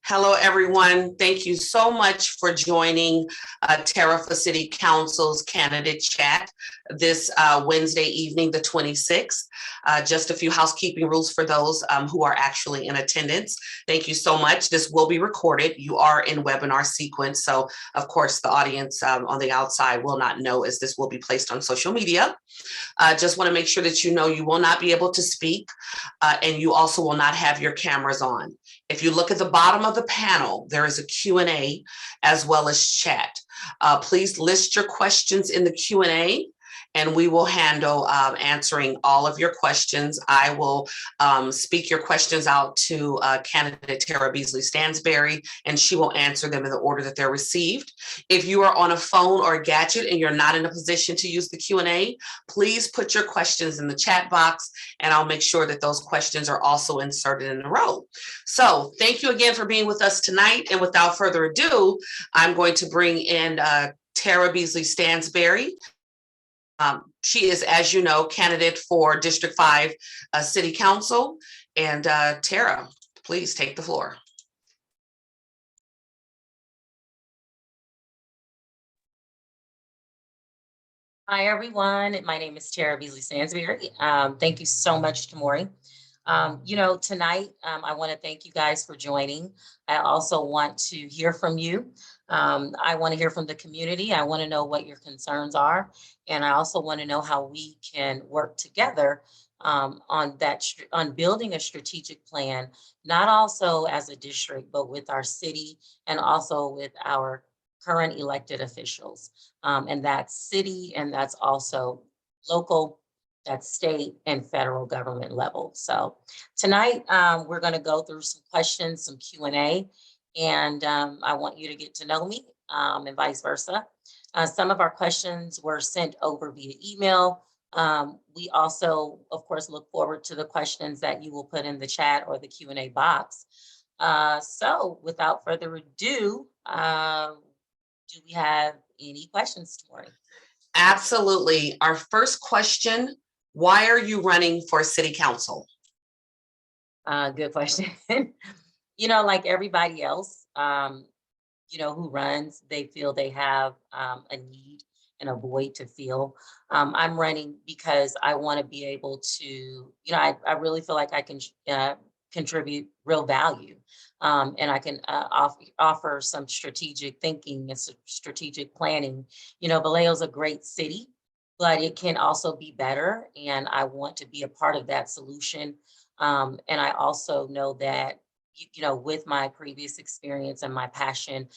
Hello, everyone. Thank you so much for joining Tara for City Council's Candidate Chat this Wednesday evening, the 26th. Just a few housekeeping rules for those who are actually in attendance. Thank you so much. This will be recorded. You are in webinar sequence. So, of course, the audience on the outside will not know as this will be placed on social media. Just want to make sure that you know you will not be able to speak and you also will not have your cameras on. If you look at the bottom of the panel, there is a Q&A as well as chat. Please list your questions in the Q&A and we will handle answering all of your questions. I will speak your questions out to candidate Tara Beasley-Stansberry, and she will answer them in the order that they're received. If you are on a phone or a gadget and you're not in a position to use the Q&A, please put your questions in the chat box, and I'll make sure that those questions are also inserted in a row. So thank you again for being with us tonight. And without further ado, I'm going to bring in Tara Beasley-Stansberry. She is, as you know, candidate for District 5 City Council. And Tara, please take the floor. Hi, everyone. My name is Tara Beasley-Stansberry. Thank you so much, Tamori. Tonight, I want to thank you guys for joining. I also want to hear from you. I want to hear from the community. I want to know what your concerns are. And I also want to know how we can work together on building a strategic plan, not also as a district, but with our city and also with our current elected officials. And that's city, and that's also local, that's state and federal government level. So tonight, we're going to go through some questions, some Q&A, and I want you to get to know me and vice versa. Some of our questions were sent over via email. We also, of course, look forward to the questions that you will put in the chat or the Q&A box. So without further ado, do we have any questions, Tamori? Absolutely. Our first question, why are you running for City Council? Good question. Like everybody else, who runs, they feel they have a need and a void to fill. I'm running because I want to be able to, I really feel like I can contribute real value. And I can offer some strategic thinking and strategic planning. Vallejo's a great city, but it can also be better. And I want to be a part of that solution. And I also know that, with my previous experience and my passion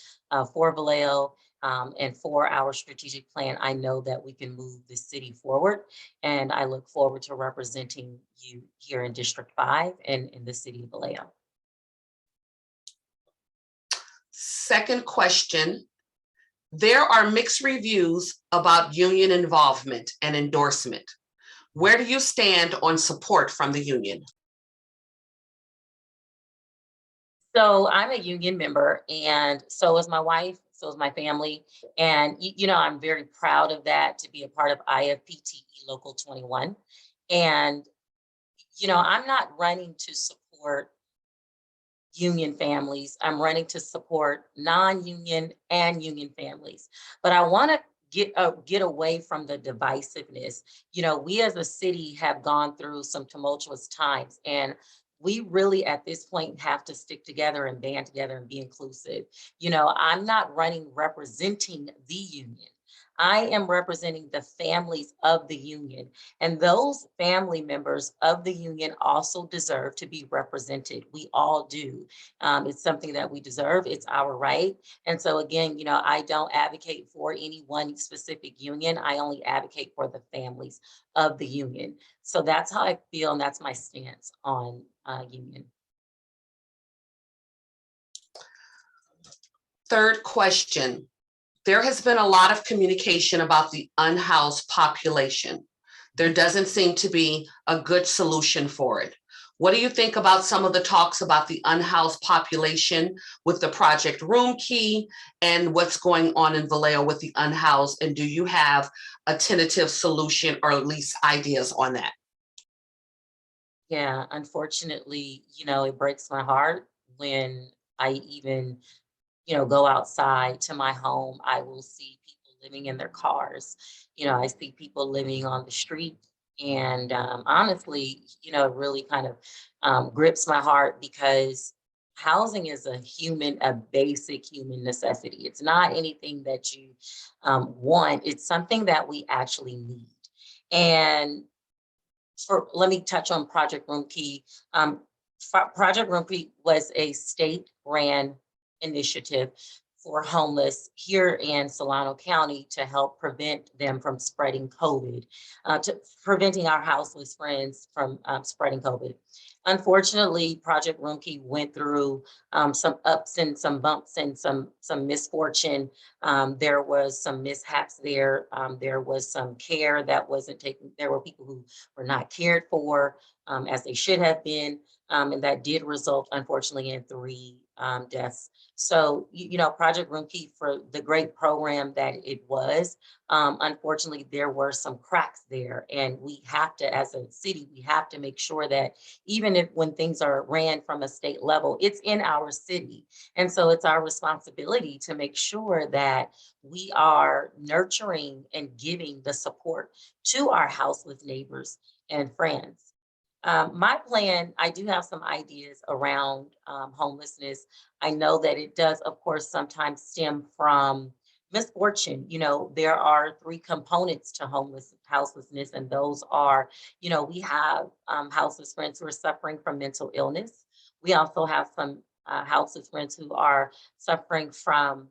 for Vallejo and for our strategic plan, I know that we can move the city forward. And I look forward to representing you here in District 5 and in the city of Vallejo. Second question, there are mixed reviews about union involvement and endorsement. Where do you stand on support from the union? So I'm a union member, and so is my wife, so is my family. And, I'm very proud of that, to be a part of IFPTE Local 21. And, I'm not running to support union families. I'm running to support non-union and union families. But I want to get away from the divisiveness. We as a city have gone through some tumultuous times, and we really at this point have to stick together and band together and be inclusive. I'm not running representing the union. I am representing the families of the union, and those family members of the union also deserve to be represented. We all do. It's something that we deserve. It's our right. And so again, I don't advocate for any one specific union. I only advocate for the families of the union. So that's how I feel, and that's my stance on union. Third question. There has been a lot of communication about the unhoused population. There doesn't seem to be a good solution for it. What do you think about some of the talks about the unhoused population with the Project Room Key and what's going on in Vallejo with the unhoused? And do you have a tentative solution or at least ideas on that? Yeah, unfortunately, it breaks my heart when I even, go outside to my home, I will see people living in their cars. I see people living on the street. And honestly, it really kind of grips my heart because housing is a basic human necessity. It's not anything that you want, it's something that we actually need. And let me touch on Project Room Key. Project Room Key was a state-ran initiative for homeless here in Solano County to help prevent them from spreading COVID, to preventing our houseless friends from spreading COVID. Unfortunately, Project Room Key went through some ups and some bumps and some misfortune. There was some mishaps there. There was some care that wasn't taken. There were people who were not cared for as they should have been. And that did result, unfortunately, in 3 deaths. So, Project Room Key, for the great program that it was, unfortunately, there were some cracks there. And we have to, as a city, we have to make sure that even if when things are ran from a state level, it's in our city. And so it's our responsibility to make sure that we are nurturing and giving the support to our houseless neighbors and friends. My plan, I do have some ideas around homelessness. I know that it does, of course, sometimes stem from misfortune. There are 3 components to houselessness, and those are, we have houseless friends who are suffering from mental illness. We also have some houseless friends who are suffering from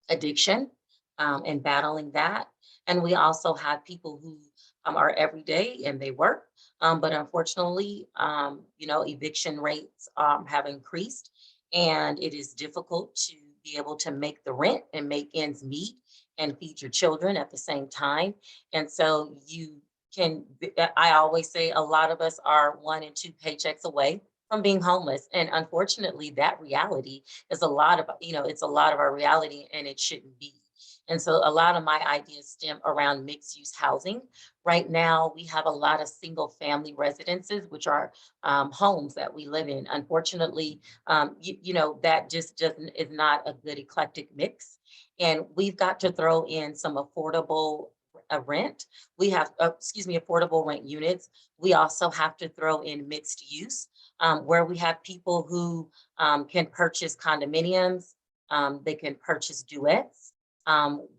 addiction and battling that. And we also have people who are everyday and they work, but unfortunately, eviction rates have increased, and it is difficult to be able to make the rent and make ends meet and feed your children at the same time. And so I always say a lot of us are 1 and 2 paychecks away from being homeless. And unfortunately, that reality is it's a lot of our reality, and it shouldn't be. And so a lot of my ideas stem around mixed use housing. Right now, we have a lot of single family residences, which are homes that we live in. Unfortunately, that just doesn't is not a good eclectic mix. And we've got to throw in some affordable rent. We have, affordable rent units. We also have to throw in mixed use, where we have people who can purchase condominiums, they can purchase duets.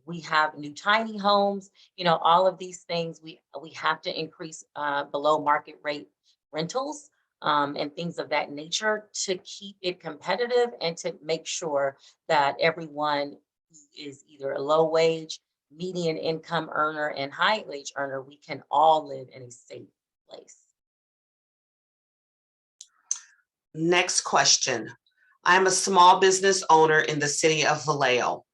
We have new tiny homes, all of these things. We have to increase below market rate rentals and things of that nature to keep it competitive and to make sure that everyone who is either a low wage, median income earner, and high wage earner, we can all live in a safe place. Next question. I'm a small business owner in the city of Vallejo,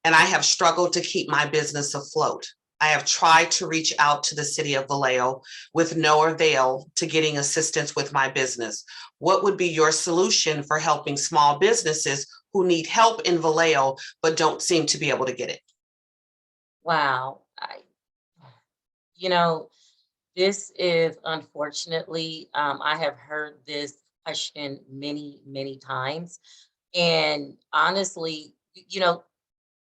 and I have struggled to keep my business afloat. I have tried to reach out to the city of Vallejo with no avail to getting assistance with my business. What would be your solution for helping small businesses who need help in Vallejo but don't seem to be able to get it? Wow. This is unfortunately, I have heard this question many, many times. And honestly,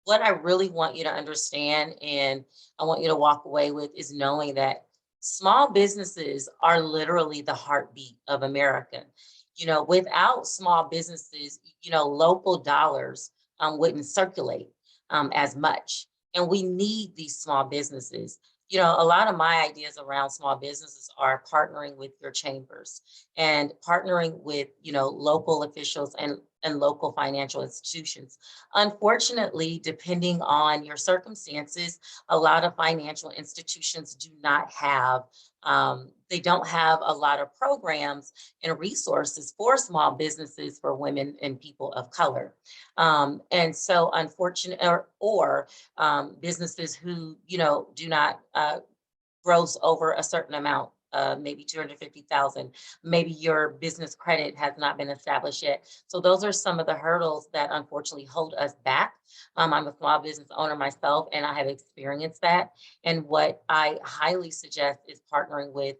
what I really want you to understand and I want you to walk away with is knowing that small businesses are literally the heartbeat of America. Without small businesses, local dollars wouldn't circulate as much. And we need these small businesses. A lot of my ideas around small businesses are partnering with your chambers and partnering with, local officials and local financial institutions. Unfortunately, depending on your circumstances, a lot of financial institutions do not have, they don't have a lot of programs and resources for small businesses for women and people of color. And so unfortunate or businesses who, do not gross over a certain amount, maybe 250,000. Maybe your business credit has not been established yet. So those are some of the hurdles that unfortunately hold us back. I'm a small business owner myself, and I have experienced that. And what I highly suggest is partnering with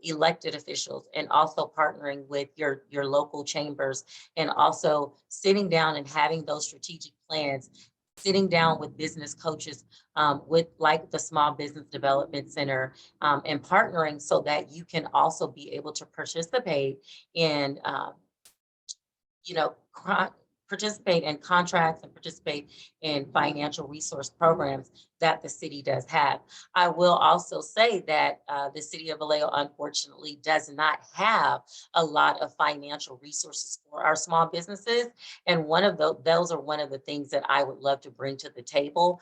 elected officials, and also partnering with your local chambers, and also sitting down and having those strategic plans, sitting down with business coaches, with like the Small Business Development Center, and partnering so that you can also be able to participate in, you know, participate in contracts and participate in financial resource programs that the city does have. I will also say that the city of Vallejo unfortunately does not have a lot of financial resources for our small businesses. And one of those are one of the things that I would love to bring to the table.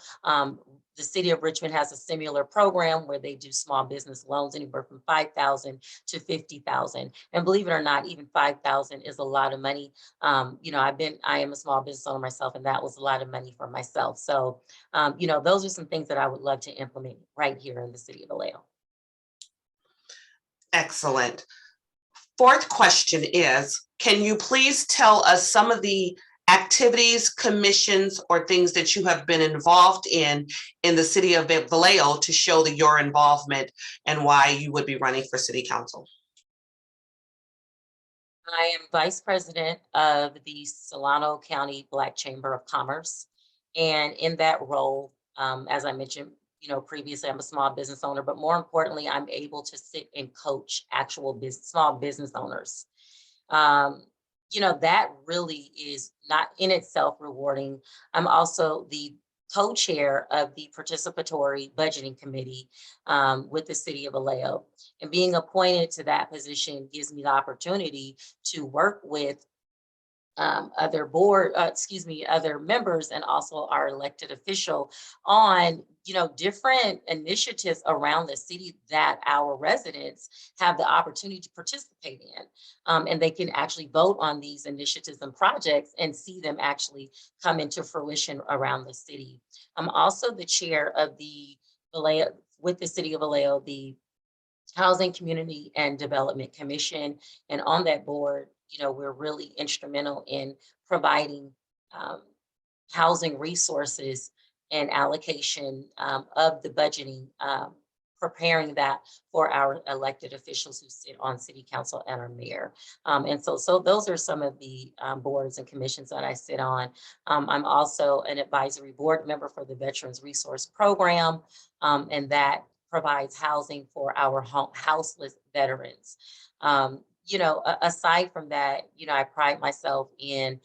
The city of Richmond has a similar program where they do small business loans anywhere from 5,000 to 50,000. And believe it or not, even 5,000 is a lot of money. I am a small business owner myself, and that was a lot of money for myself. So, those are some things that I would love to implement right here in the city of Vallejo. Excellent. Fourth question is, can you please tell us some of the activities, commissions, or things that you have been involved in the city of Vallejo to show your involvement and why you would be running for city council? I am vice president of the Solano County Black Chamber of Commerce. And in that role, as I mentioned, previously, I'm a small business owner, but more importantly, I'm able to sit and coach actual small business owners. That really is not in itself rewarding. I'm also the co-chair of the participatory budgeting committee with the city of Vallejo. And being appointed to that position gives me the opportunity to work with other members, and also our elected official on, different initiatives around the city that our residents have the opportunity to participate in. And they can actually vote on these initiatives and projects and see them actually come into fruition around the city. I'm also the chair of the Vallejo, with the city of Vallejo, the Housing, Community, and Development Commission. And on that board, we're really instrumental in providing housing resources and allocation of the budgeting, preparing that for our elected officials who sit on city council and our mayor. And so those are some of the boards and commissions that I sit on. I'm also an advisory board member for the Veterans Resource Program, and that provides housing for our houseless veterans. Aside from that, I pride myself in,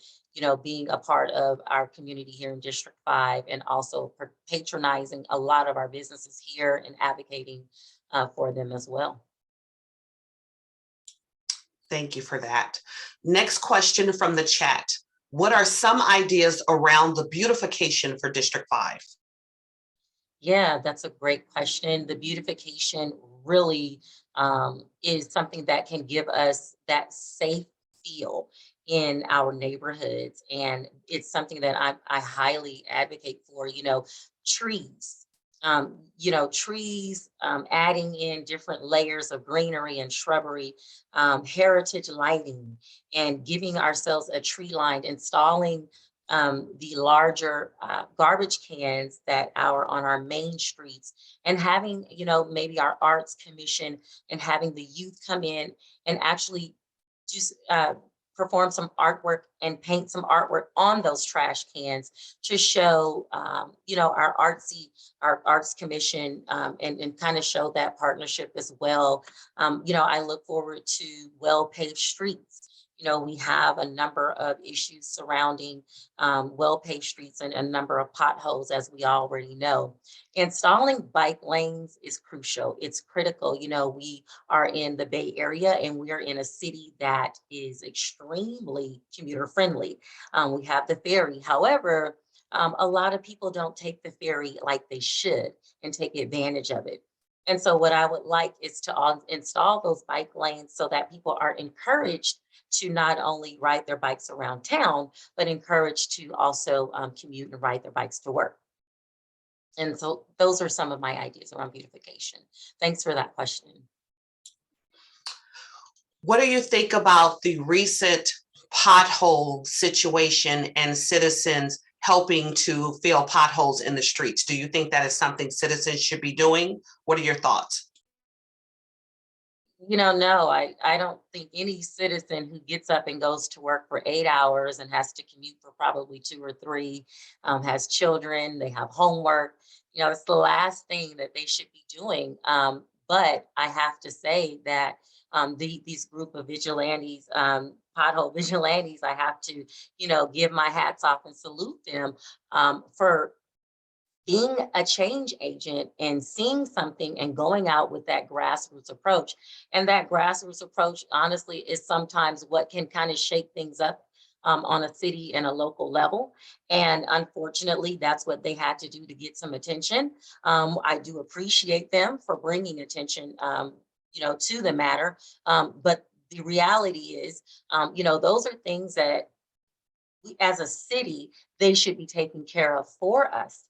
being a part of our community here in District 5, and also patronizing a lot of our businesses here and advocating for them as well. Thank you for that. Next question from the chat. What are some ideas around the beautification for District 5? Yeah, that's a great question. The beautification really is something that can give us that safe feel in our neighborhoods. And it's something that I highly advocate for, trees. Trees, adding in different layers of greenery and shrubbery, heritage lighting, and giving ourselves a tree line, installing the larger garbage cans that are on our main streets, and having, maybe our arts commission and having the youth come in and actually just perform some artwork and paint some artwork on those trash cans to show, our arts commission, and kind of show that partnership as well. I look forward to well-paved streets. We have a number of issues surrounding well-paved streets and a number of potholes, as we already know. Installing bike lanes is crucial. It's critical. We are in the Bay Area, and we are in a city that is extremely commuter friendly. We have the ferry. However, a lot of people don't take the ferry like they should and take advantage of it. And so what I would like is to install those bike lanes so that people are encouraged to not only ride their bikes around town, but encouraged to also commute and ride their bikes to work. And so those are some of my ideas around beautification. Thanks for that question. What do you think about the recent pothole situation and citizens helping to fill potholes in the streets? Do you think that is something citizens should be doing? What are your thoughts? No, I don't think any citizen who gets up and goes to work for 8 hours and has to commute for probably 2 or 3, has children, they have homework, it's the last thing that they should be doing. But I have to say that these group of vigilantes, pothole vigilantes, I have to, give my hats off and salute them for being a change agent and seeing something and going out with that grassroots approach. And that grassroots approach, honestly, is sometimes what can kind of shake things up on a city and a local level. And unfortunately, that's what they had to do to get some attention. I do appreciate them for bringing attention, to the matter. But the reality is, those are things that we, as a city, they should be taken care of for us.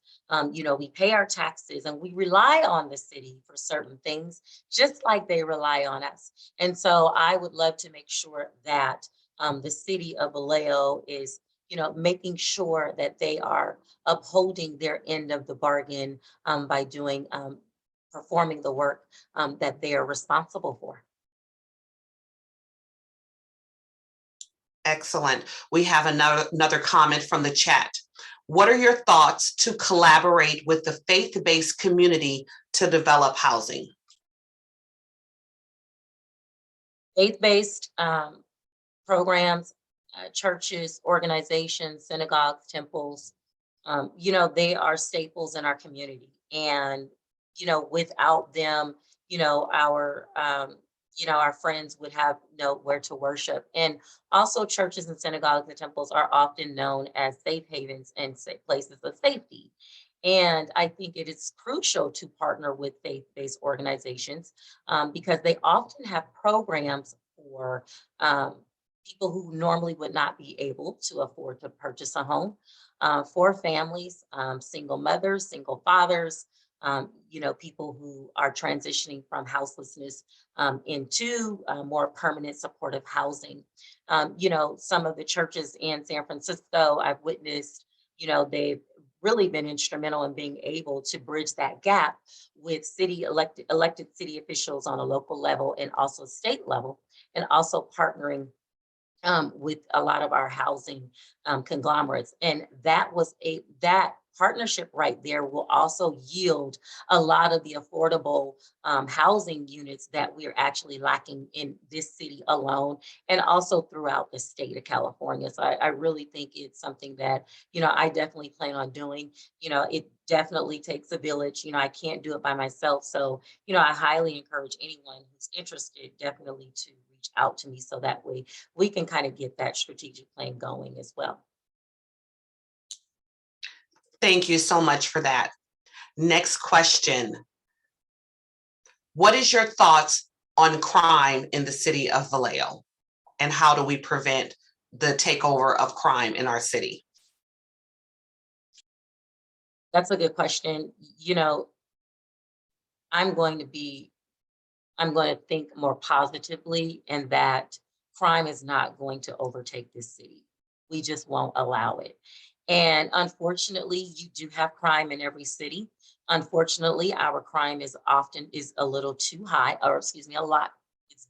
We pay our taxes and we rely on the city for certain things, just like they rely on us. And so I would love to make sure that the city of Vallejo is, making sure that they are upholding their end of the bargain by doing, performing the work that they are responsible for. Excellent. We have another comment from the chat. What are your thoughts to collaborate with the faith-based community to develop housing? Faith-based programs, churches, organizations, synagogues, temples, they are staples in our community. And, without them, our friends would have nowhere to worship. And also churches and synagogues and temples are often known as safe havens and places of safety. And I think it is crucial to partner with faith-based organizations because they often have programs for people who normally would not be able to afford to purchase a home, for families, single mothers, single fathers, people who are transitioning from houselessness into more permanent supportive housing. Some of the churches in San Francisco I've witnessed, they've really been instrumental in being able to bridge that gap with elected city officials on a local level and also state level, and also partnering with a lot of our housing conglomerates. And that partnership right there will also yield a lot of the affordable housing units that we're actually lacking in this city alone, and also throughout the state of California. So I really think it's something that, I definitely plan on doing. It definitely takes a village. I can't do it by myself. So, I highly encourage anyone who's interested definitely to reach out to me so that way we can kind of get that strategic plan going as well. Thank you so much for that. Next question. What is your thoughts on crime in the city of Vallejo? And how do we prevent the takeover of crime in our city? That's a good question. I'm going to think more positively, and that crime is not going to overtake this city. We just won't allow it. And unfortunately, you do have crime in every city. Unfortunately, our crime is a little too high, or excuse me, a lot. It's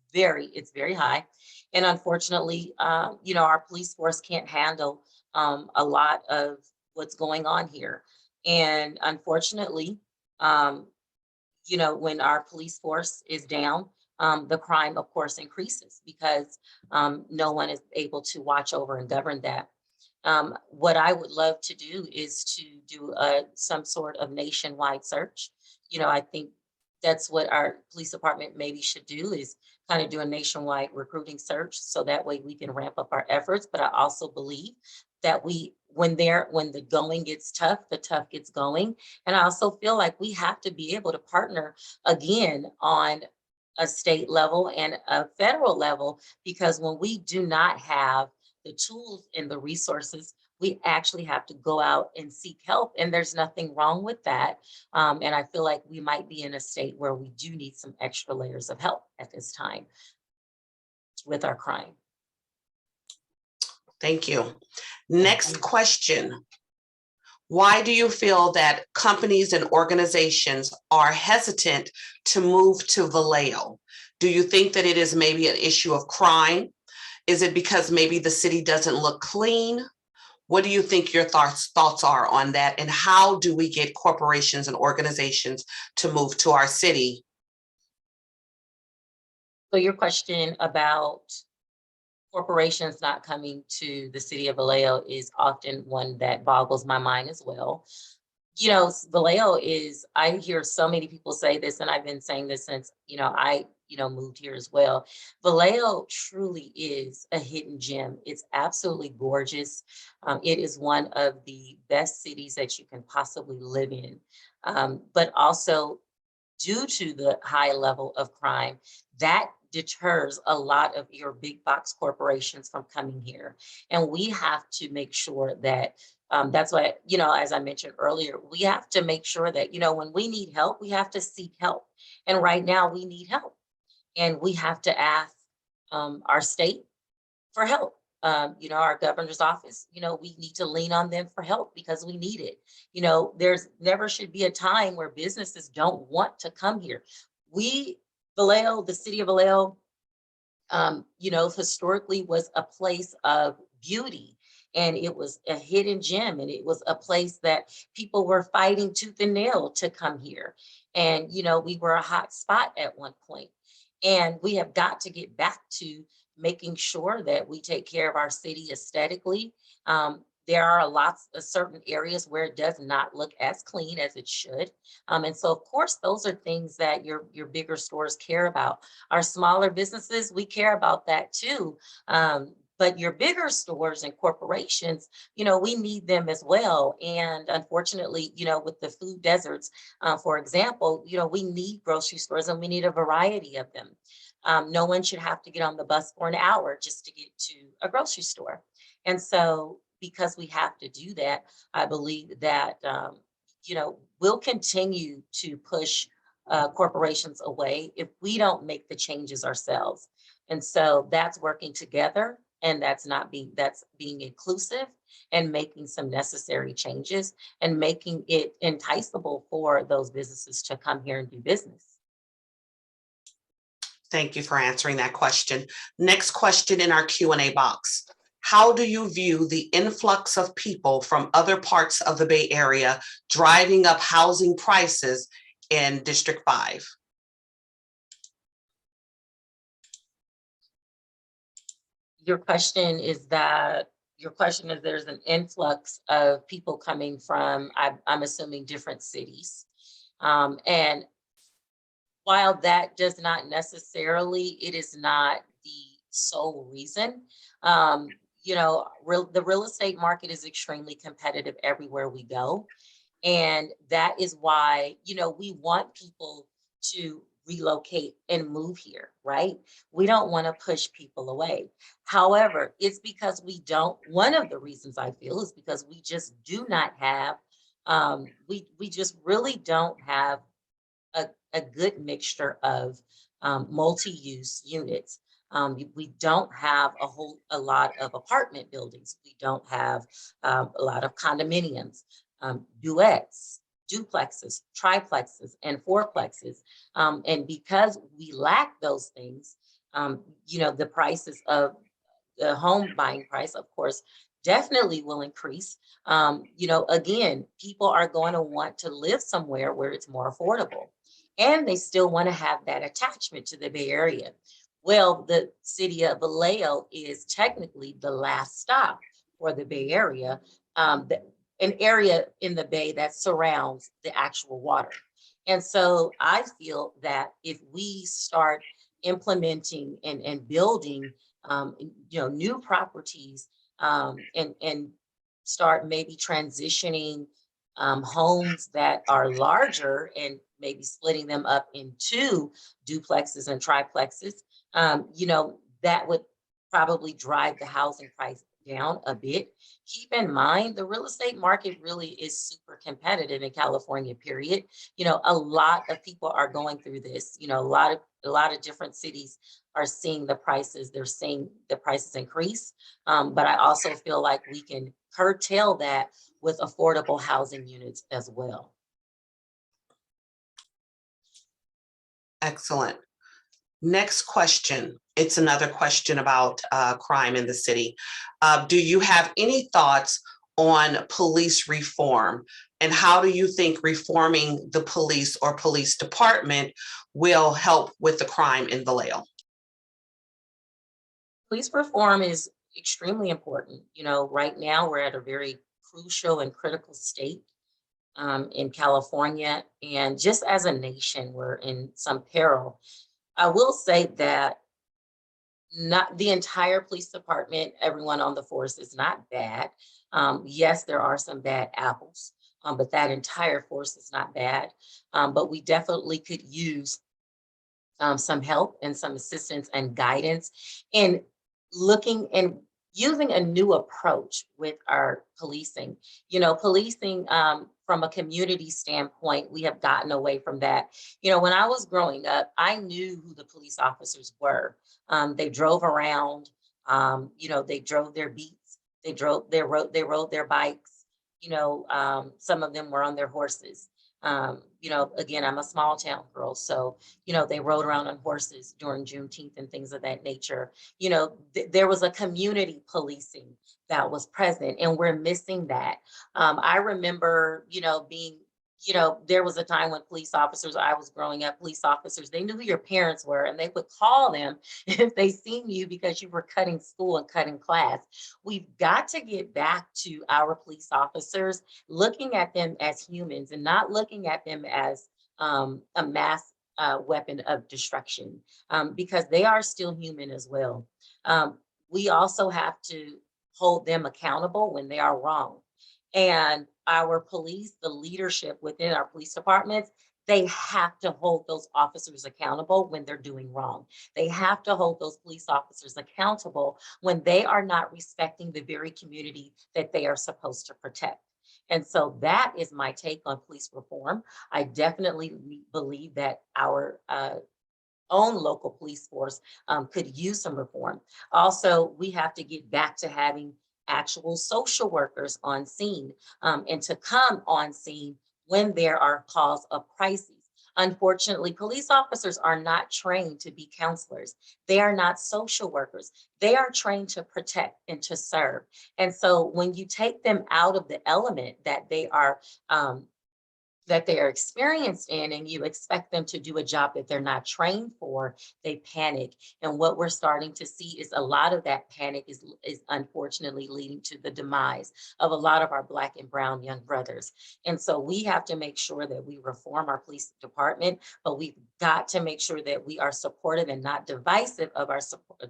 very high. And unfortunately, our police force can't handle a lot of what's going on here. And unfortunately, when our police force is down, the crime, of course, increases because no one is able to watch over and govern that. What I would love to do is to do some sort of nationwide search. I think that's what our police department maybe should do, is kind of do a nationwide recruiting search so that way we can ramp up our efforts. But I also believe that when the going gets tough, the tough gets going. And I also feel like we have to be able to partner again on a state level and a federal level, because when we do not have the tools and the resources, we actually have to go out and seek help. And there's nothing wrong with that. And I feel like we might be in a state where we do need some extra layers of help at this time with our crime. Thank you. Next question. Why do you feel that companies and organizations are hesitant to move to Vallejo? Do you think that it is maybe an issue of crime? Is it because maybe the city doesn't look clean? What do you think your thoughts are on that? And how do we get corporations and organizations to move to our city? So your question about corporations not coming to the city of Vallejo is often one that boggles my mind as well. You know, Vallejo is, I hear so many people say this, and I've been saying this since, I moved here as well. Vallejo truly is a hidden gem. It's absolutely gorgeous. It is one of the best cities that you can possibly live in. But also, due to the high level of crime, that deters a lot of your big box corporations from coming here. And we have to make sure that that's why, as I mentioned earlier, we have to make sure that, when we need help, we have to seek help. And right now we need help. And we have to ask our state for help. Our governor's office, we need to lean on them for help because we need it. There's never should be a time where businesses don't want to come here. Vallejo, the city of Vallejo, historically was a place of beauty, and it was a hidden gem, and it was a place that people were fighting tooth and nail to come here. And, we were a hot spot at one point. And we have got to get back to making sure that we take care of our city aesthetically. There are lots of certain areas where it does not look as clean as it should. And so, of course, those are things that your bigger stores care about. Our smaller businesses, we care about that too. But your bigger stores and corporations, we need them as well. And unfortunately, with the food deserts, for example, we need grocery stores and we need a variety of them. No one should have to get on the bus for an hour just to get to a grocery store. And so, because we have to do that, I believe that, we'll continue to push corporations away if we don't make the changes ourselves. And so that's working together, and that's being inclusive and making some necessary changes and making it enticable for those businesses to come here and do business. Thank you for answering that question. Next question in our Q&A box. How do you view the influx of people from other parts of the Bay Area driving up housing prices in District 5? Your question is there's an influx of people coming from, I'm assuming, different cities. And while that does not necessarily, it is not the sole reason. The real estate market is extremely competitive everywhere we go. And that is why, we want people to relocate and move here, right? We don't want to push people away. However, it's because one of the reasons I feel is because we just do not have, we just really don't have a good mixture of multi-use units. We don't have a lot of apartment buildings. We don't have a lot of condominiums, duets, duplexes, triplexes, and fourplexes. And because we lack those things, the prices of the home buying price, of course, definitely will increase. Again, people are going to want to live somewhere where it's more affordable, and they still want to have that attachment to the Bay Area. Well, the city of Vallejo is technically the last stop for the Bay Area, an area in the Bay that surrounds the actual water. And so I feel that if we start implementing and building, new properties, and start maybe transitioning homes that are larger and maybe splitting them up into duplexes and triplexes, that would probably drive the housing price down a bit. Keep in mind, the real estate market really is super competitive in California, period. A lot of people are going through this. A lot of different cities are seeing they're seeing the prices increase. But I also feel like we can curtail that with affordable housing units as well. Excellent. Next question. It's another question about crime in the city. Do you have any thoughts on police reform? And how do you think reforming the police or police department will help with the crime in Vallejo? Police reform is extremely important. You know, right now we're at a very crucial and critical state in California, and just as a nation, we're in some peril. I will say that not the entire police department, everyone on the force is not bad. Yes, there are some bad apples, but that entire force is not bad. But we definitely could use some help and some assistance and guidance in looking and using a new approach with our policing. You know, policing from a community standpoint, we have gotten away from that. You know, when I was growing up, I knew who the police officers were. They drove around, you know, they drove their beats, they rode their bikes, you know, some of them were on their horses. You know, again, I'm a small town girl, so you know, they rode around on horses during Juneteenth and things of that nature. You know, there was a community policing that was present, and we're missing that. I remember, you know, being, you know, there was a time when police officers, I was growing up, police officers, they knew who your parents were and they would call them if they seen you because you were cutting school and cutting class. We've got to get back to our police officers, looking at them as humans and not looking at them as a mass weapon of destruction, because they are still human as well. We also have to hold them accountable when they are wrong. And our police, the leadership within our police departments, they have to hold those officers accountable when they're doing wrong. They have to hold those police officers accountable when they are not respecting the very community that they are supposed to protect. And so that is my take on police reform. I definitely believe that our own local police force could use some reform. Also, we have to get back to having actual social workers on scene, and to come on scene when there are calls of crises. Unfortunately, police officers are not trained to be counselors. They are not social workers. They are trained to protect and to serve. And so when you take them out of the element that they are experienced in, and you expect them to do a job that they're not trained for, they panic. And what we're starting to see is a lot of that panic is unfortunately leading to the demise of a lot of our Black and brown young brothers. And so we have to make sure that we reform our police department, but we've got to make sure that we are supportive and not divisive of our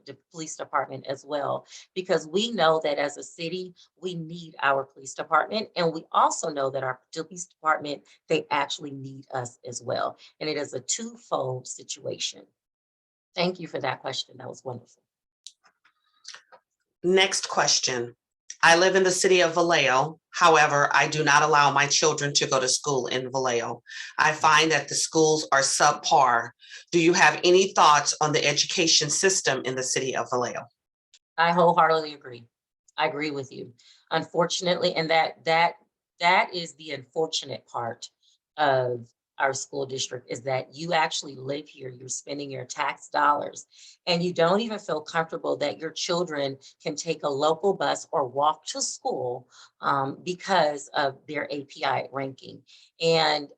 the police department as well, because we know that as a city, we need our police department. And we also know that our police department, they actually need us as well. And it is a twofold situation. Thank you for that question. That was wonderful. Next question. I live in the city of Vallejo. However, I do not allow my children to go to school in Vallejo. I find that the schools are subpar. Do you have any thoughts on the education system in the city of Vallejo? I wholeheartedly agree. I agree with you. Unfortunately, and that is the unfortunate part of our school district, is that you actually live here, you're spending your tax dollars, and you don't even feel comfortable that your children can take a local bus or walk to school because of their API ranking. And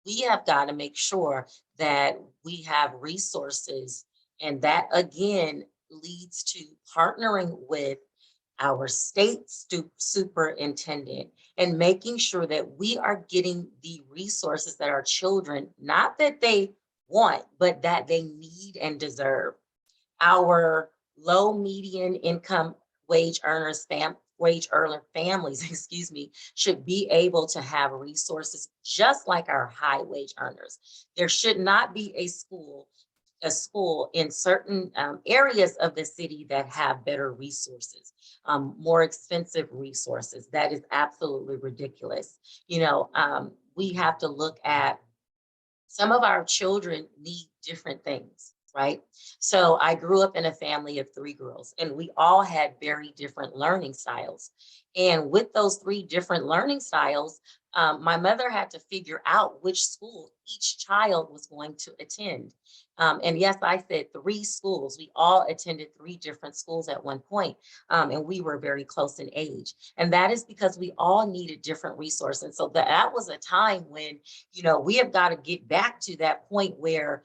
we have got to make sure that we have resources, and that again leads to partnering with our state superintendent and making sure that we are getting the resources that our children, not that they want, but that they need and deserve. Our low median income wage earner families, excuse me, should be able to have resources just like our high wage earners. There should not be a school in certain areas of the city that have better resources, more expensive resources. That is absolutely ridiculous. You know, we have to look at, some of our children need different things, right? So I grew up in a family of 3 girls, and we all had very different learning styles. And with those 3 different learning styles, my mother had to figure out which school each child was going to attend. And yes, I said 3 schools. We all attended 3 different schools at one point, and we were very close in age. And that is because we all needed different resources. And so that was a time when, we have got to get back to that point where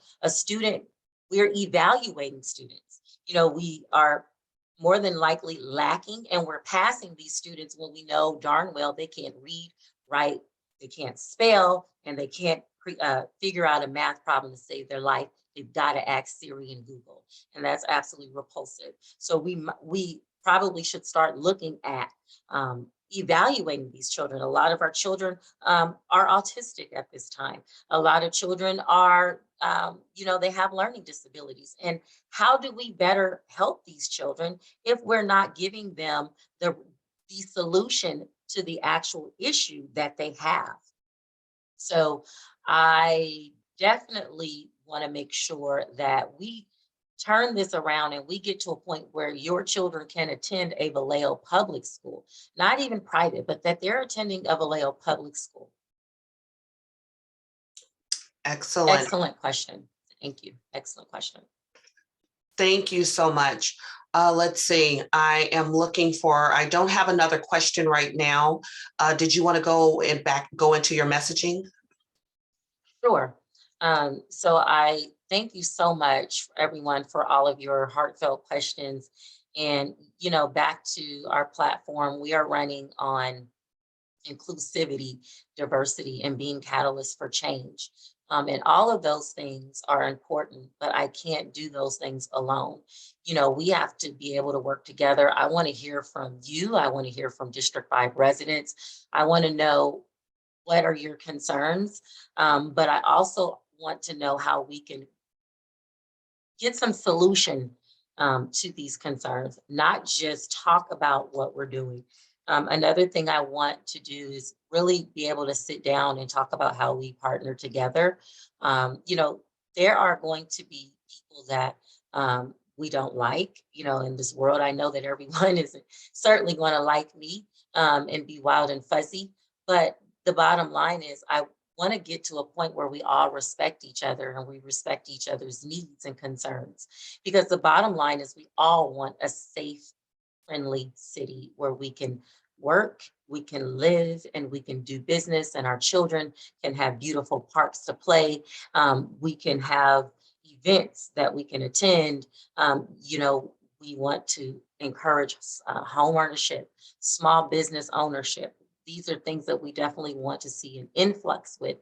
we're evaluating students. We are more than likely lacking, and we're passing these students when we know darn well they can't read, write, they can't spell, and they can't figure out a math problem to save their life. They've got to ask Siri and Google, and that's absolutely repulsive. So we probably should start looking at evaluating these children. A lot of our children are autistic at this time. A lot of children are, they have learning disabilities. And how do we better help these children if we're not giving them the solution to the actual issue that they have? So I definitely want to make sure that we turn this around and we get to a point where your children can attend a Vallejo public school, not even private, but that they're attending a Vallejo public school. Excellent. Excellent question. Thank you. Excellent question. Thank you so much. Let's see, I don't have another question right now. Did you want to go into your messaging? Sure. So I thank you so much, everyone, for all of your heartfelt questions. And, back to our platform, we are running on inclusivity, diversity, and being catalysts for change. And all of those things are important, but I can't do those things alone. We have to be able to work together. I want to hear from you. I want to hear from District 5 residents. I want to know what are your concerns, but I also want to know how we can get some solution to these concerns, not just talk about what we're doing. Another thing I want to do is really be able to sit down and talk about how we partner together. There are going to be people that we don't like, in this world. I know that everyone isn't certainly going to like me and be wild and fuzzy, but the bottom line is I want to get to a point where we all respect each other and we respect each other's needs and concerns. Because the bottom line is we all want a safe, friendly city where we can work, we can live, and we can do business, and our children can have beautiful parks to play. We can have events that we can attend. We want to encourage home ownership, small business ownership. These are things that we definitely want to see an influx with,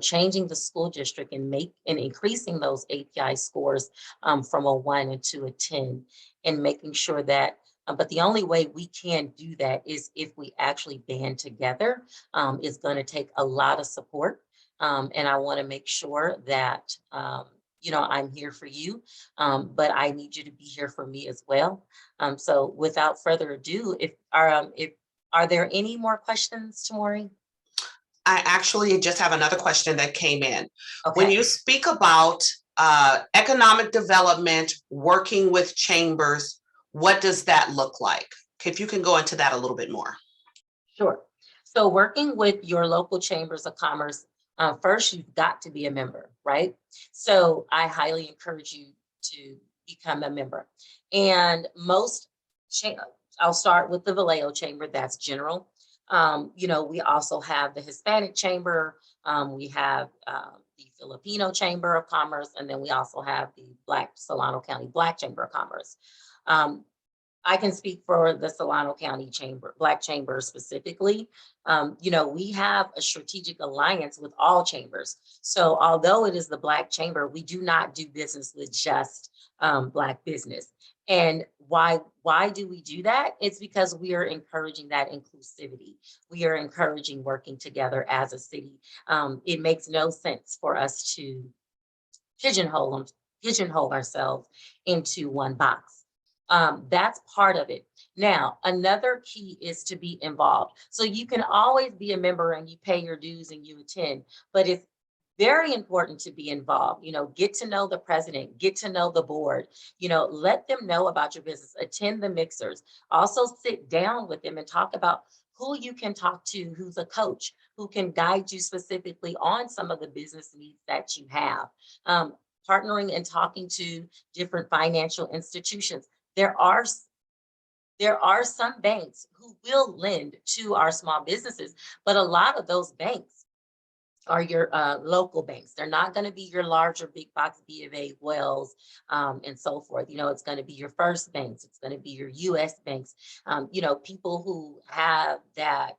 changing the school district and increasing those API scores from a 1 into a 10, and making sure that, but the only way we can do that is if we actually band together. It's going to take a lot of support. And I want to make sure that, I'm here for you, but I need you to be here for me as well. So without further ado, are there any more questions, Tamori? I actually just have another question that came in. Okay. When you speak about economic development, working with chambers, what does that look like? If you can go into that a little bit more. Sure. So working with your local chambers of commerce, first, you've got to be a member, right? So I highly encourage you to become a member. And I'll start with the Vallejo Chamber, that's general. We also have the Hispanic Chamber, we have the Filipino Chamber of Commerce, and then we also have the Solano County Black Chamber of Commerce. I can speak for the Solano County Black Chamber specifically. We have a strategic alliance with all chambers. So although it is the Black Chamber, we do not do business with just Black business. And why do we do that? It's because we are encouraging that inclusivity. We are encouraging working together as a city. It makes no sense for us to pigeonhole ourselves into one box. That's part of it. Now, another key is to be involved. So you can always be a member and you pay your dues and you attend, but it's very important to be involved. Get to know the president, get to know the board, let them know about your business, attend the mixers, also sit down with them and talk about who you can talk to, who's a coach, who can guide you specifically on some of the business needs that you have. partnering and talking to different financial institutions. There are some banks who will lend to our small businesses, but a lot of those banks are your local banks. They're not going to be your larger big box B of A, Wells, and so forth. It's going to be your First Banks. It's going to be your U.S. banks. People who have that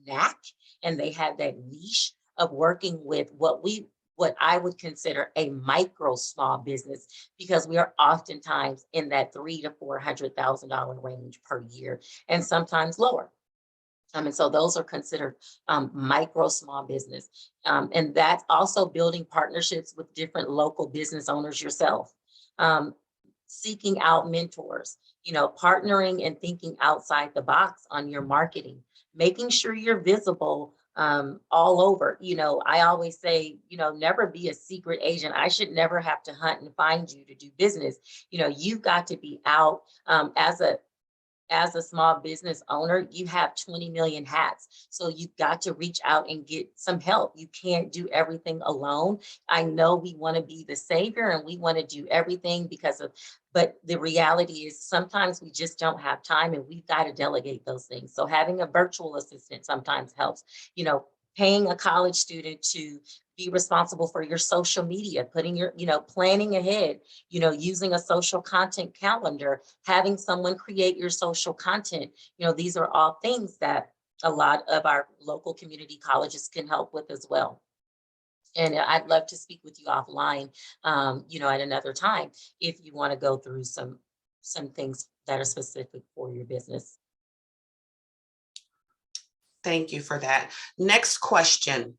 knack and they have that niche of working with what I would consider a micro small business, because we are oftentimes in that $300,000 to $400,000 range per year, and sometimes lower. And so those are considered micro small business. And that's also building partnerships with different local business owners yourself. Seeking out mentors, partnering and thinking outside the box on your marketing, making sure you're visible all over. I always say, never be a secret agent. I should never have to hunt and find you to do business. You've got to be out as a small business owner. You have 20 million hats. So you've got to reach out and get some help. You can't do everything alone. I know we want to be the savior and we want to do everything but the reality is sometimes we just don't have time and we've got to delegate those things. So having a virtual assistant sometimes helps. Paying a college student to be responsible for your social media, putting your, planning ahead, using a social content calendar, having someone create your social content. These are all things that a lot of our local community colleges can help with as well. And I'd love to speak with you offline, at another time, if you want to go through some things that are specific for your business. Thank you for that. Next question.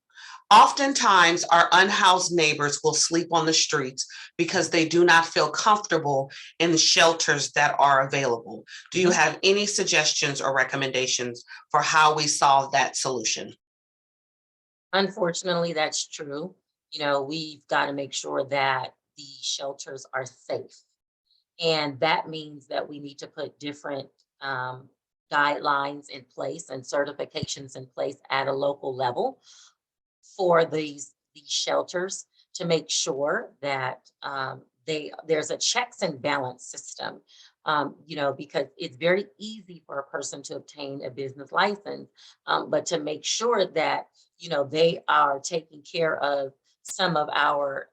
Oftentimes, our unhoused neighbors will sleep on the streets because they do not feel comfortable in the shelters that are available. Do you have any suggestions or recommendations for how we solve that solution? Unfortunately, that's true. We've got to make sure that the shelters are safe. And that means that we need to put different guidelines in place and certifications in place at a local level for these shelters to make sure that there's a checks and balance system. Because it's very easy for a person to obtain a business license, but to make sure that they are taking care of some of our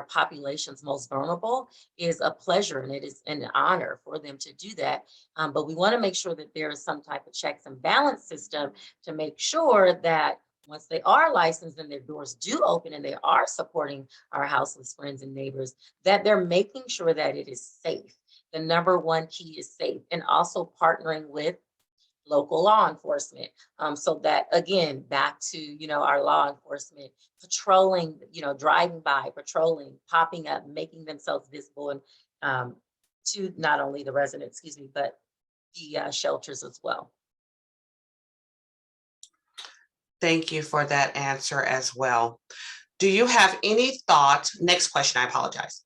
population's most vulnerable is a pleasure, and it is an honor for them to do that. But we want to make sure that there is some type of checks and balance system to make sure that once they are licensed and their doors do open and they are supporting our houseless friends and neighbors, that they're making sure that it is safe. The number one key is safe, and also partnering with local law enforcement. So that, again, back to, our law enforcement patrolling, driving by, patrolling, popping up, making themselves visible, and to not only the residents, but the shelters as well. Thank you for that answer as well. Do you have any thoughts? Next question, I apologize.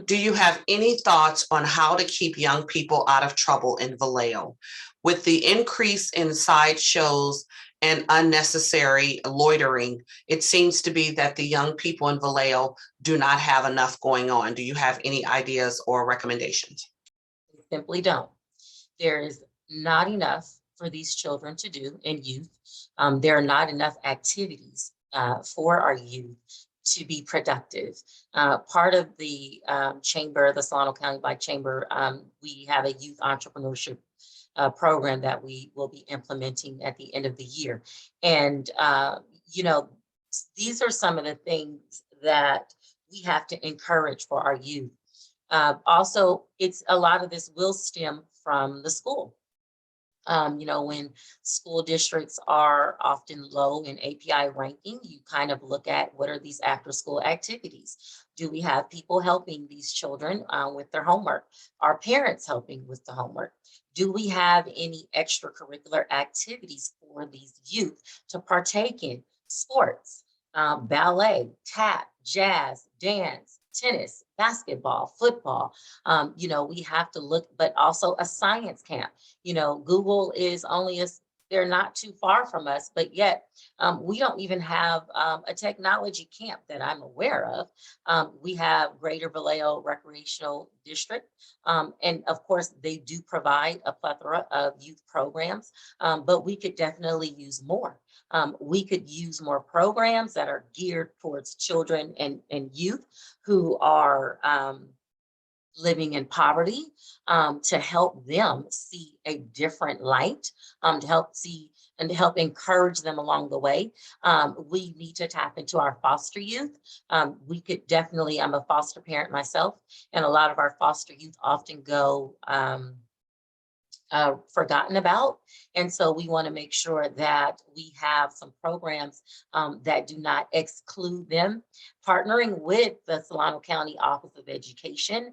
Do you have any thoughts on how to keep young people out of trouble in Vallejo? With the increase in sideshows and unnecessary loitering, it seems to be that the young people in Vallejo do not have enough going on. Do you have any ideas or recommendations? They simply don't. There is not enough for these children to do and youth. There are not enough activities for our youth to be productive. Part of the chamber, the Solano County Black Chamber, we have a youth entrepreneurship program that we will be implementing at the end of the year. And, these are some of the things that we have to encourage for our youth. Also, a lot of this will stem from the school. When school districts are often low in API ranking, you kind of look at what are these after school activities? Do we have people helping these children with their homework? Are parents helping with the homework? Do we have any extracurricular activities for these youth to partake in? Sports, ballet, tap, jazz, dance, tennis, basketball, football. We have to look, but also a science camp. Google is only they're not too far from us, but yet we don't even have a technology camp that I'm aware of. We have Greater Vallejo Recreational District, and of course, they do provide a plethora of youth programs, but we could definitely use more. We could use more programs that are geared towards children and youth who are living in poverty, to help them see a different light, to help see and to help encourage them along the way. We need to tap into our foster youth. We could definitely, I'm a foster parent myself, and a lot of our foster youth often go forgotten about. And so we want to make sure that we have some programs that do not exclude them. Partnering with the Solano County Office of Education,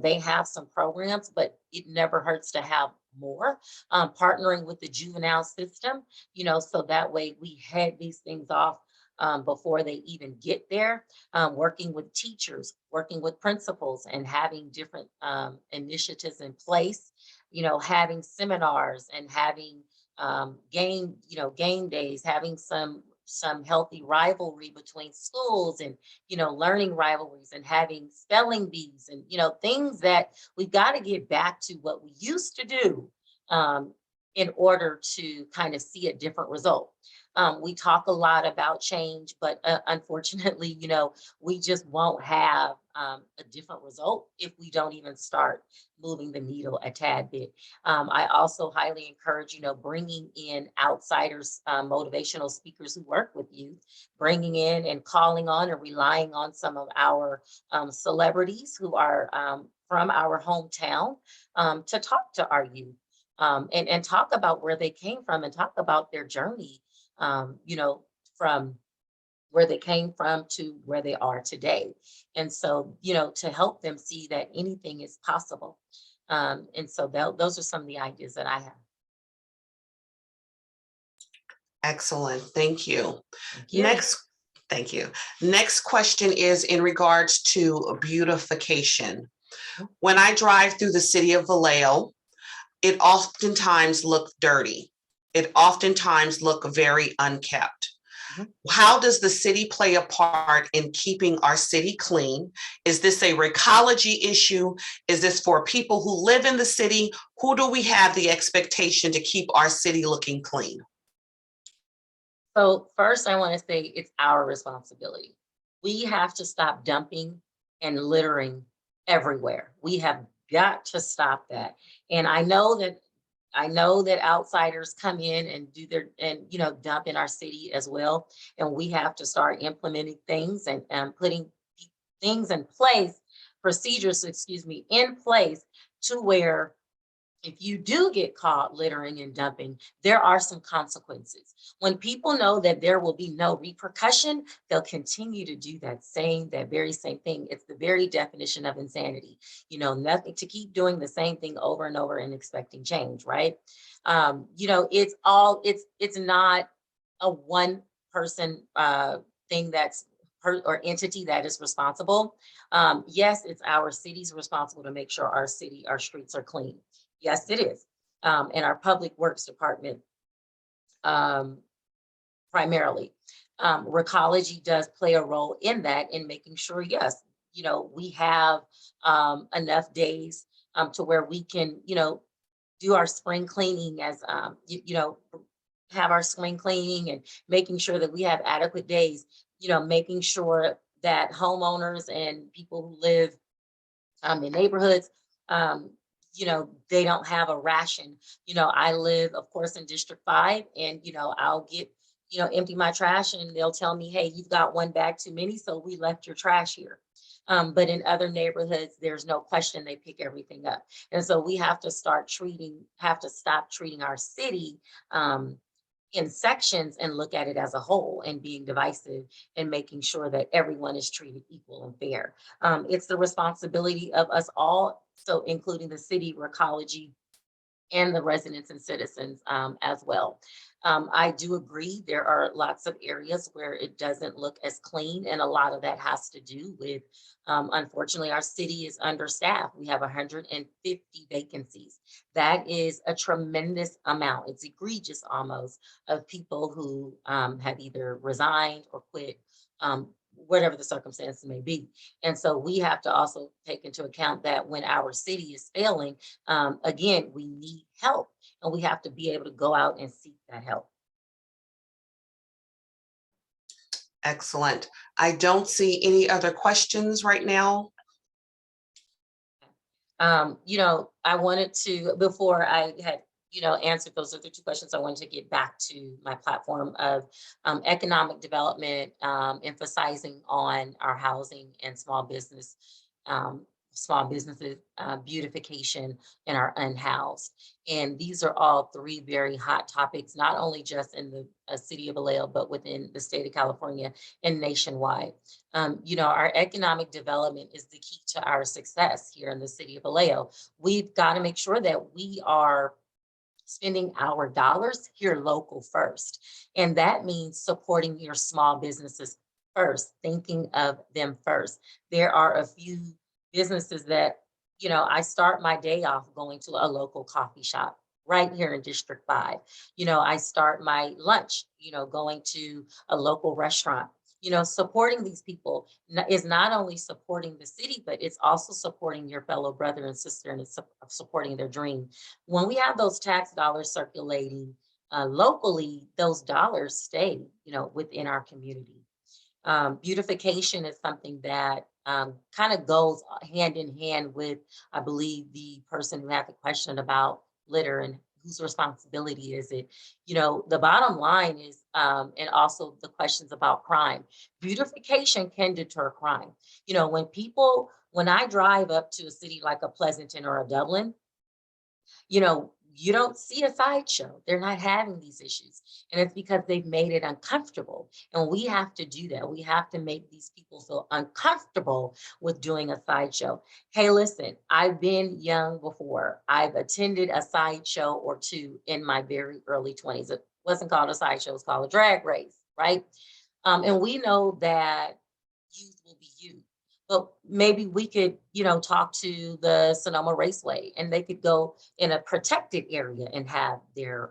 they have some programs, but it never hurts to have more. Partnering with the juvenile system, so that way we head these things off before they even get there. Working with teachers, working with principals, and having different initiatives in place, having seminars and having game days, having some healthy rivalry between schools, and learning rivalries, and having spelling bees, and things that we've got to get back to what we used to do in order to kind of see a different result. We talk a lot about change, but unfortunately, we just won't have a different result if we don't even start moving the needle a tad bit. I also highly encourage, bringing in outsiders, motivational speakers who work with youth, bringing in and calling on and relying on some of our celebrities who are from our hometown to talk to our youth, and talk about where they came from, and talk about their journey, from where they came from to where they are today. And so, to help them see that anything is possible. And so those are some of the ideas that I have. Excellent. Thank you. Thank you. Thank you. Next question is in regards to beautification. When I drive through the city of Vallejo, it oftentimes looks dirty. It oftentimes looks very unkept. How does the city play a part in keeping our city clean? Is this a recology issue? Is this for people who live in the city? Who do we have the expectation to keep our city looking clean? So first, I want to say it's our responsibility. We have to stop dumping and littering everywhere. We have got to stop that. And I know that outsiders come in and do dump in our city as well. And we have to start implementing things and putting things in place, procedures, in place, to where if you do get caught littering and dumping, there are some consequences. When people know that there will be no repercussion, they'll continue to do that very same thing. It's the very definition of insanity. Nothing to keep doing the same thing over and over and expecting change, right? It's not a one person thing or entity that is responsible. Yes, it's our city's responsible to make sure our streets are clean. Yes, it is. And our public works department, primarily. Recology does play a role in that, in making sure, yes, we have enough days to where we can, do our spring cleaning, as have our spring cleaning, and making sure that we have adequate days, making sure that homeowners and people who live in neighborhoods, they don't have a ration. I live, of course, in District 5, and, I'll get, empty my trash, and they'll tell me, hey, you've got one bag too many, so we left your trash here. But in other neighborhoods, there's no question, they pick everything up. And so we have to stop treating our city in sections and look at it as a whole, and being divisive and making sure that everyone is treated equal and fair. It's the responsibility of us all, so including the city. Recology and the residents and citizens as well. I do agree there are lots of areas where it doesn't look as clean, and a lot of that has to do with, unfortunately, our city is understaffed. We have 150 vacancies. That is a tremendous amount. It's egregious almost of people who have either resigned or quit, whatever the circumstances may be. And so we have to also take into account that when our city is failing, again, we need help, and we have to be able to go out and seek that help. Excellent. I don't see any other questions right now. I wanted to, before I had, answered those other two questions, I wanted to get back to my platform of economic development, emphasizing on our housing and small businesses, beautification, and our unhoused. And these are all three very hot topics, not only just in the city of Vallejo, but within the state of California and nationwide. Our economic development is the key to our success here in the city of Vallejo. We've got to make sure that we are spending our dollars here local first. And that means supporting your small businesses first, thinking of them first. There are a few businesses that, I start my day off going to a local coffee shop right here in District 5. I start my lunch, going to a local restaurant. Supporting these people is not only supporting the city, but it's also supporting your fellow brother and sister, and it's supporting their dream. When we have those tax dollars circulating locally, those dollars stay, within our community. Beautification is something that kind of goes hand in hand with, I believe, the person who had the question about litter and whose responsibility is it. The bottom line is, and also the questions about crime. Beautification can deter crime. When I drive up to a city like a Pleasanton or a Dublin, you don't see a sideshow. They're not having these issues. And it's because they've made it uncomfortable. And we have to do that. We have to make these people feel uncomfortable with doing a sideshow. Hey, listen, I've been young before. I've attended a sideshow or two in my very early 20s. It wasn't called a sideshow, it was called a drag race, right? And we know that youth will be youth. But maybe we could, talk to the Sonoma Raceway, and they could go in a protected area and have their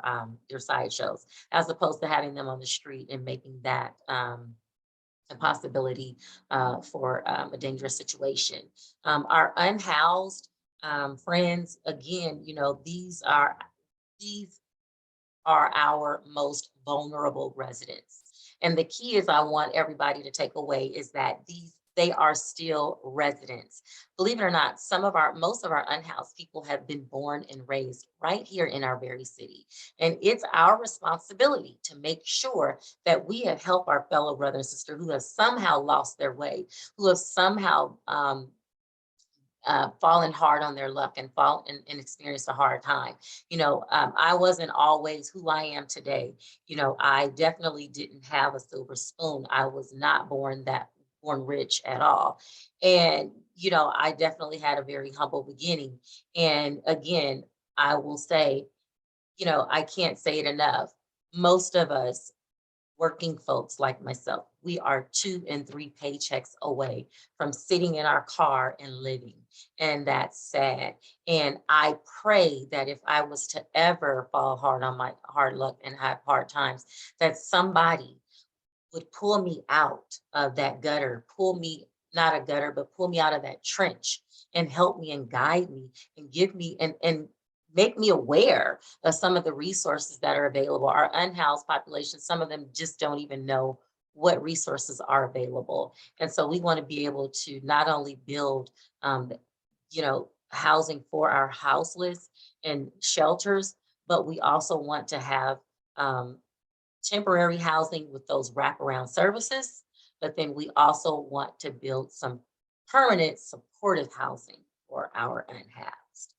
sideshows, as opposed to having them on the street and making that a possibility for a dangerous situation. Our unhoused friends, again, these are our most vulnerable residents. And the key is, I want everybody to take away is that they are still residents. Believe it or not, most of our unhoused people have been born and raised right here in our very city. And it's our responsibility to make sure that we have helped our fellow brother and sister who have somehow lost their way, who have somehow fallen hard on their luck and experienced a hard time. I wasn't always who I am today. I definitely didn't have a silver spoon. I was not born rich at all. And, I definitely had a very humble beginning. And again, I will say, I can't say it enough. Most of us working folks like myself, we are 2 and 3 paychecks away from sitting in our car and living. And that's sad. And I pray that if I was to ever fall hard on my hard luck and have hard times, that somebody would pull me out of that gutter, not a gutter, but pull me out of that trench and help me and guide me and give me and make me aware of some of the resources that are available. Our unhoused population, some of them just don't even know what resources are available. And so we want to be able to not only build, housing for our houseless and shelters, but we also want to have temporary housing with those wraparound services, but then we also want to build some permanent supportive housing for our unhoused.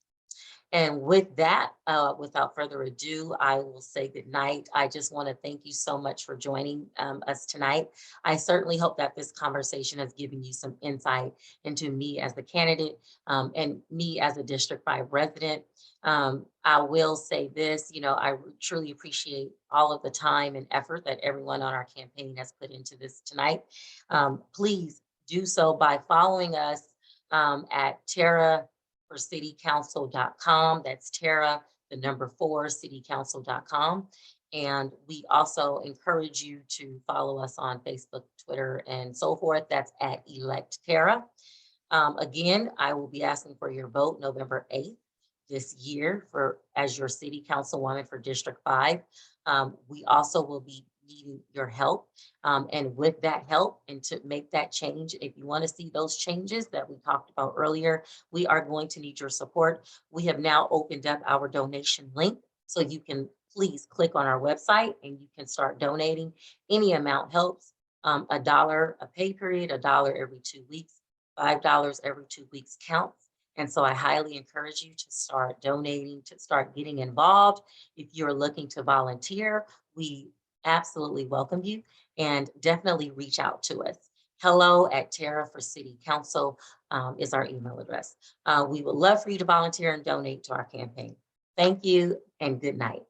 And with that, without further ado, I will say good night. I just want to thank you so much for joining us tonight. I certainly hope that this conversation has given you some insight into me as the candidate and me as a District 5 resident. I will say this, I truly appreciate all of the time and effort that everyone on our campaign has put into this tonight. Please do so by following us at TaraForCityCouncil.com. That's Tara, the number 4, citycouncil.com. And we also encourage you to follow us on Facebook, Twitter, and so forth. That's at Elect Tara. Again, I will be asking for your vote November 8th this year as your city councilwoman for District 5. We also will be needing your help. And with that help and to make that change, if you want to see those changes that we talked about earlier, we are going to need your support. We have now opened up our donation link, so you can please click on our website and you can start donating. Any amount helps. $1 a pay period, $1 every 2 weeks, $5 every 2 weeks counts. And so I highly encourage you to start donating, to start getting involved. If you're looking to volunteer, we absolutely welcome you, and definitely reach out to us. hello@TaraForCityCouncil is our email address. We would love for you to volunteer and donate to our campaign. Thank you and good night.